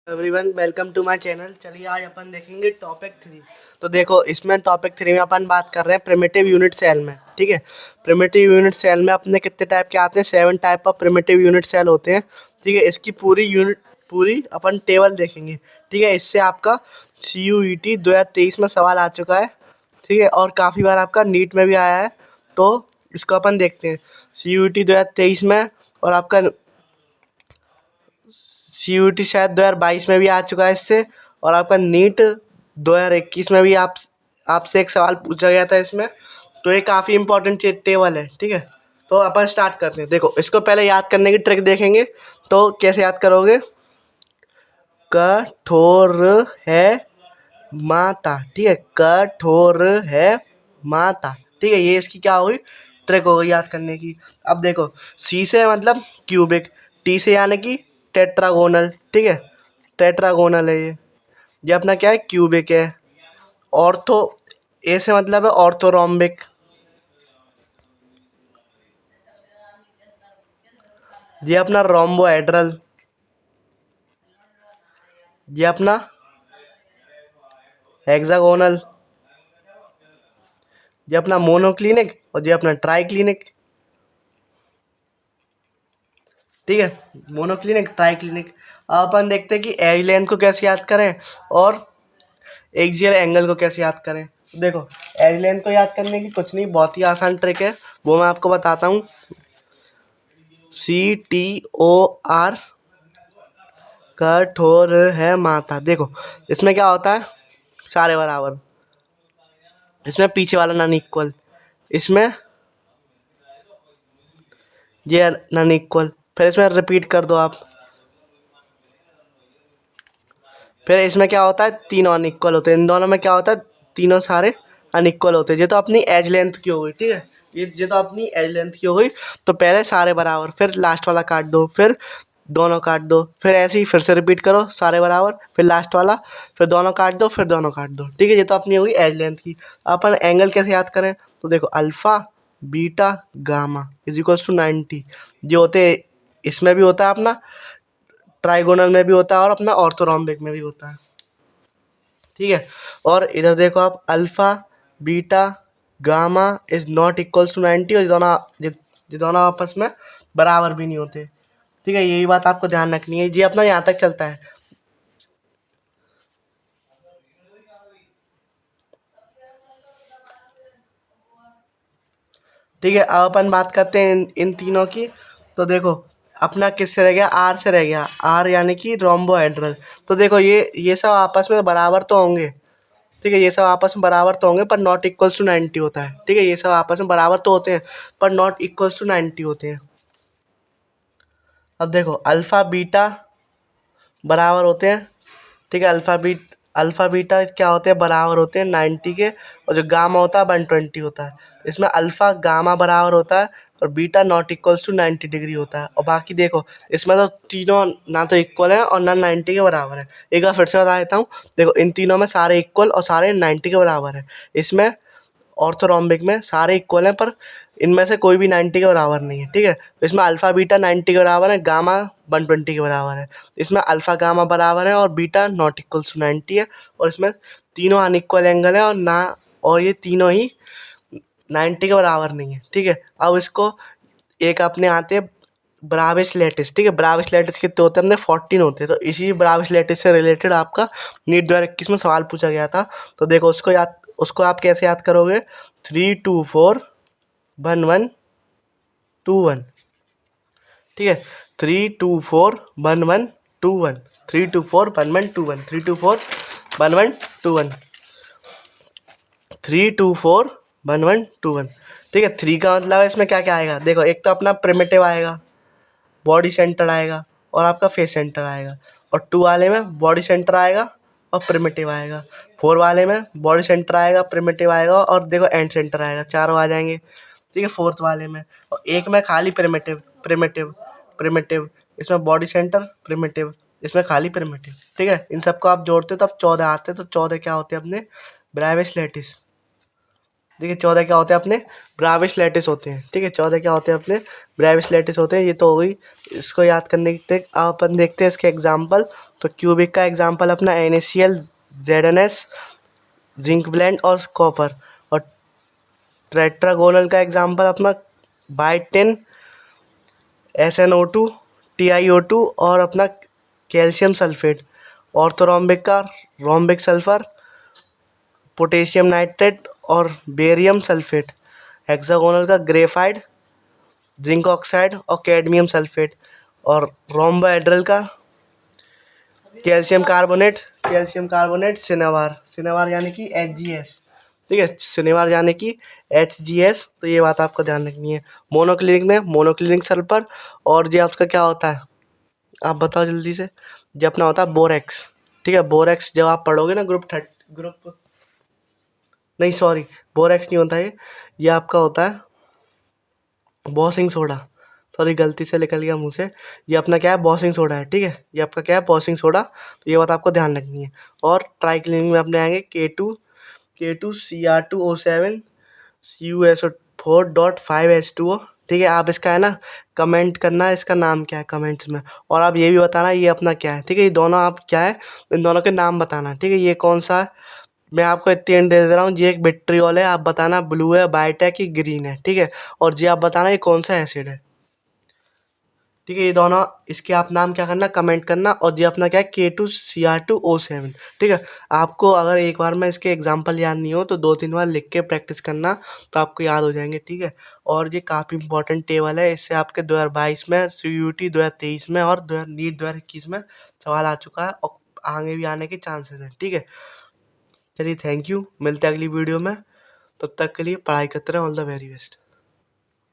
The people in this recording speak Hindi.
Everyone welcome to my channel. चलिए आज अपन देखेंगे टॉपिक 3। तो देखो इसमें टॉपिक 3 में अपन बात कर रहे हैं प्रिमिटिव यूनिट सेल में। ठीक है, प्रिमिटिव यूनिट सेल में अपने कितने टाइप के आते हैं? 7 type of primitive unit cell होते हैं। ठीक है, इसकी पूरी अपन टेबल देखेंगे। ठीक है, इससे आपका CUET 2023 में सवाल आ चुका है। ठीक है, और काफ़ी बार आपका नीट में भी आया है। तो इसको अपन देखते हैं CUET 2023 में, और आपका CUET शायद 2022 में भी आ चुका है इससे, और आपका नीट 2021 में भी आपसे एक सवाल पूछा गया था इसमें। तो ये काफ़ी इंपॉर्टेंट टेबल है। ठीक है, तो अपन स्टार्ट करते हैं। देखो इसको पहले याद करने की ट्रिक देखेंगे। तो कैसे याद करोगे? कठोर है माता। ठीक है, कठोर है माता। ठीक है, ये इसकी क्या हुई? ट्रिक हो गई याद करने की। अब देखो सी से मतलब क्यूबिक, टी से यानी कि टेट्रागोनल। ठीक है, टेट्रागोनल है ये अपना क्या है? क्यूबिक है। ऑर्थो, ए से मतलब है ऑर्थोरोम्बिक। ये अपना रोम्बोहेड्रल। ये अपना हेक्सागोनल। ये अपना मोनोक्लिनिक, और ये अपना ट्राइक्लिनिक। ठीक है, मोनोक्लिनिक ट्राइक्लिनिक। अब अपन देखते हैं कि एज लेंथ को कैसे याद करें और एक्सियल एंगल को कैसे याद करें। देखो एज लेंथ को याद करने की कुछ नहीं, बहुत ही आसान ट्रिक है, वो मैं आपको बताता हूँ। CTOR, कठोर है माता। देखो इसमें क्या होता है? सारे बराबर, इसमें पीछे वाला नॉन इक्वल, इसमें ये नॉन इक्वल, फिर इसमें रिपीट कर दो आप। फिर इसमें क्या होता है? तीनों अनइक्वल होते हैं। इन दोनों में क्या होता है? तीनों सारे अनइक्वल होते हैं। ये तो अपनी एज लेंथ की हो गई। ठीक है, ये तो अपनी एज लेंथ की हो गई। तो पहले सारे बराबर, फिर लास्ट वाला काट दो, फिर दोनों काट दो, फिर ऐसे ही फिर से रिपीट करो, सारे बराबर, फिर लास्ट वाला, फिर दोनों काट दो, फिर दोनों काट दो। ठीक है, ये तो अपनी हो गई एज लेंथ की। अपन एंगल कैसे याद करें? तो देखो alpha beta gamma is equals to 90। जो होते हैं, इसमें भी होता है अपना ट्राइगोनल में भी होता है, और अपना ऑर्थोरोम्बिक में भी होता है। ठीक है, और इधर देखो आप, alpha beta gamma is not equals to 90, और ये दोनों आपस में बराबर भी नहीं होते। ठीक है, यही बात आपको ध्यान रखनी है। ये अपना यहाँ तक चलता है। ठीक है, अब अपन बात करते हैं इन तीनों की। तो देखो अपना किससे रह गया? आर से रह गया। आर यानी कि रोम्बोहेड्रल। तो देखो ये सब आपस में बराबर तो होंगे। ठीक है, ये सब आपस में बराबर तो होंगे, पर नॉट इक्वल्स टू 90 होता है। ठीक है, ये सब आपस में बराबर तो होते हैं, पर नॉट इक्वल्स टू 90 होते हैं। अब देखो अल्फ़ा बीटा बराबर होते हैं। ठीक है, अल्फ़ा बीटा क्या होते हैं? बराबर होते हैं 90 के, और जो गामा होता है 120 होता है। इसमें अल्फ़ा गामा बराबर होता है, और beta not equals to 90 degree होता है। और बाकी देखो इसमें तो तीनों ना तो इक्वल हैं और ना 90 के बराबर है। एक बार फिर से बता देता हूँ। देखो इन तीनों में सारे इक्वल और सारे 90 के बराबर है। इसमें ऑर्थोरोम्बिक में सारे इक्वल हैं, पर इनमें से कोई भी 90 के बराबर नहीं है। ठीक है, तो इसमें अल्फ़ा बीटा 90 के बराबर है, गामा 120 के बराबर है। इसमें अल्फ़ा गामा बराबर है और बीटा नॉट इक्वल्स टू 90 है, और इसमें तीनों अनइक्वल एंगल है, और ये तीनों ही 90 के बराबर नहीं है। ठीक है, अब इसको एक अपने आते हैं ब्राविस लैटिस। ठीक है, ब्राविस लैटिस कितने होते हैं? अपने 14 होते हैं। तो इसी ब्राविस लैटिस से रिलेटेड आपका नीट 2021 में सवाल पूछा गया था। तो देखो उसको आप कैसे याद करोगे? 3 2 4 1 1 ठीक है, 3 2 4 1 1 2 1, 3 2 4 1 1 2 1, 3 2 4 1 1 2 1, 3 2 4 1 1 2 1। ठीक है, 3 का मतलब है इसमें क्या क्या आएगा? देखो एक तो अपना प्रिमिटिव आएगा, बॉडी सेंटर आएगा, और आपका फेस सेंटर आएगा। और 2 वाले में बॉडी सेंटर आएगा और प्रिमिटिव आएगा। 4 वाले में बॉडी सेंटर आएगा, प्रिमिटिव आएगा, और देखो एंड सेंटर आएगा। चारों आ जाएंगे। ठीक है, 4th वाले में। और एक में खाली प्रिमिटिव प्रिमिटिव प्रिमिटिव, इसमें बॉडी सेंटर प्रिमिटिव, इसमें खाली प्रिमिटिव। ठीक है, इन सबको आप जोड़ते हो तब 14 आते हैं। तो 14 क्या होते हैं? अपने ब्राविस लैटिस। देखिए 14 क्या होते हैं अपने ब्राविस लैटिस होते हैं, ठीक है। 14 क्या होते हैं अपने ब्राविस लैटिस होते हैं। ये तो हो गई, इसको याद करने के लिए अब अपन देखते हैं इसके एग्जाम्पल। तो क्यूबिक का एग्जाम्पल अपना NaCl, ZnS, जिंक ब्लेंड और कॉपर। और टेट्रागोनल का एग्जाम्पल अपना बाइटिन, SnO2, TiO2 और अपना कैल्शियम सल्फेट। ऑर्थोरोम्बिक का रोम्बिक सल्फर, पोटेशियम नाइट्रेट और बेरियम सल्फेट। हेक्सागोनल का ग्रेफाइट, जिंक ऑक्साइड और कैडमियम सल्फेट। और रोम्बोहेड्रल का कैल्शियम कार्बोनेट, सिनेवार यानी कि HgS, ठीक है। सिनेवार यानी कि HgS। तो ये बात आपको ध्यान रखनी है। मोनोक्लिनिक में मोनोक्लिनिक सल्फर। और ये आपका क्या होता है, आप बताओ जल्दी से। ये अपना होता है बोरेक्स, ठीक है। बोरेक्स जब आप पढ़ोगे ना ग्रुप नहीं, सॉरी, बोरेक्स नहीं होता ये आपका होता है बॉसिंग सोडा। सॉरी, गलती से निकल गया मुंह से। ये अपना क्या है, बॉसिंग सोडा है, ठीक है। ये आपका क्या है, बॉसिंग सोडा। तो ये बात आपको ध्यान रखनी है। और ट्राइक्लिनिक में अपने आएंगे K2 Cr2O7 CuSO4.5H2O, ठीक है। आप इसका है ना कमेंट करना, इसका नाम क्या है कमेंट्स में। और आप ये भी बताना ये अपना क्या है, ठीक है। ये दोनों आप क्या है, इन दोनों के नाम बताना, ठीक है। ये कौन सा है, मैं आपको इतनी हिंट दे रहा हूँ। ये एक विट्रियोल है, आप बताना ब्लू है, वाइट है कि ग्रीन है, ठीक है। और ये आप बताना ये कौन सा एसिड है, ठीक है। ये दोनों इसके आप नाम क्या करना, कमेंट करना। और ये अपना क्या है, K2Cr2O7, ठीक है। आपको अगर एक बार में इसके एग्जांपल याद नहीं हो तो 2-3 बार लिख के प्रैक्टिस करना, तो आपको याद हो जाएंगे, ठीक है। और ये काफ़ी इंपॉर्टेंट टेबल है, इससे आपके 2022 में, CUT 2023 में और नीट 2021 में सवाल आ चुका है और आगे भी आने के चांसेस हैं, ठीक है। चलिए, थैंक यू, मिलते हैं अगली वीडियो में। तब तक के लिए पढ़ाई करते रहें। All the very best.